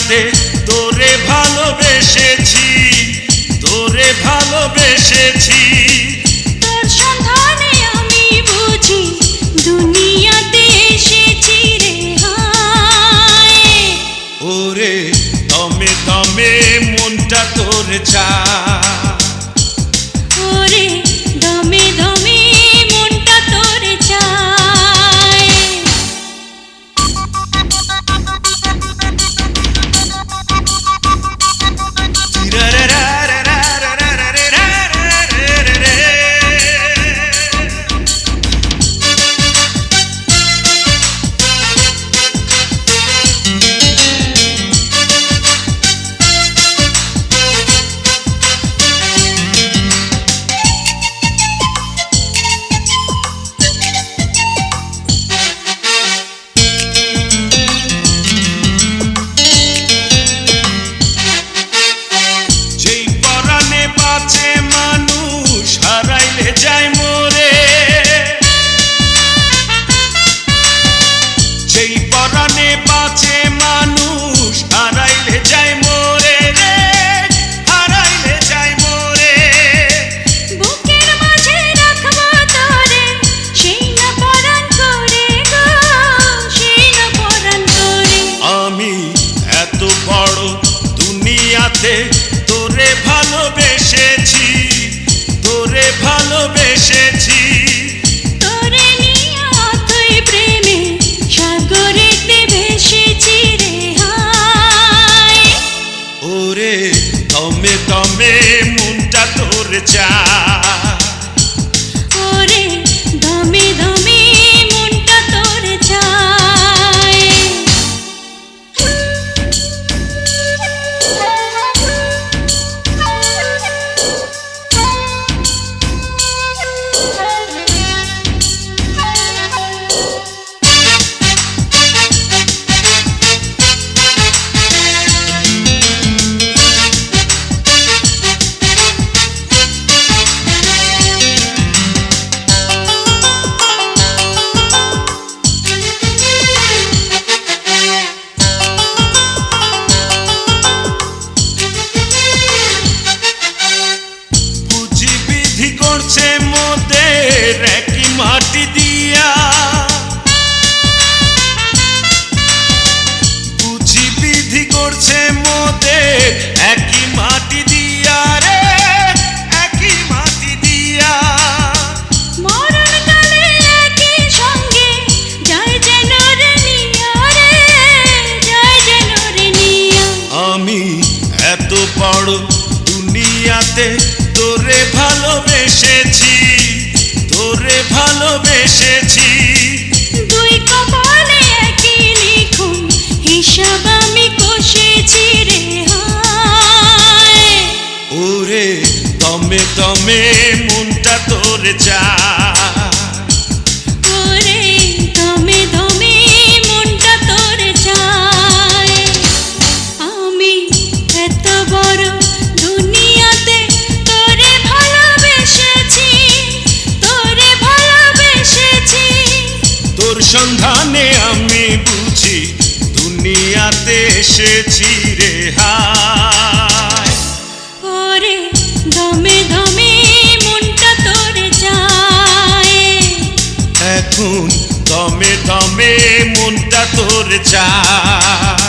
দুনিয়াতে তোরে ভালোবেসেছি, তোরে ভালোবেসেছি। তোর সন্ধানে আমি বুঝি দুনিয়াতে এসেছি রে হায়। ওরে দমে দমে মনটা তোর চায়, ওরে দমে দমে মনটা তোর চায়। যায় মরে, যেই পরাণে বাঁচে মানুষ হারাইলে যায় মরে রে, হারাইলে যায় মরে। বুকের মাঝে রাখবো তোরে, সেই না পরাণ করে গো, সেই না পরাণ করে। আমি এত বড় দুনিয়াতে তোরে ভালোবেসেছি, তোরে ভালোবেসেছি। তোরে নিয়ে অথই প্রেমে সাগরেতে ভেসেছি রে হায়। ওরে দমে দমে মনটা তোর চায়, ওরে দমে দমে মনটা তোর চায়। করছে মোদের একই মাটি দিয়া, বুঝি বিধি করছে মোদের একই মাটি দিয়া রে, একই মাটি দিয়া। মরণ কালে একই সঙ্গে যায় যেন রে নিয়া রে, যায় যেন রে নিয়া। আমি এত বড় দুনিয়াতে তোরে ভালোবেসেছি, তোরে ভালোবেসেছি। দুই কপালে একই লিখুন, হিসাব আমি কষেছি রে হায়। ওরে দমে দমে মনটা তোর চায়, ওরে দমে দমে মনটা তোর চায়। আমি এত বড় দুনিয়াতে তোরে ভালোবেসেছি, তোরে ভালোবেসেছি। তোর সন্ধানে আমি বুঝি দুনিয়াতে এসেছি রে হায়। ওরে দমে দমে মনটা তোর চায়। এখন দমে দমে মনটা তোর চায়।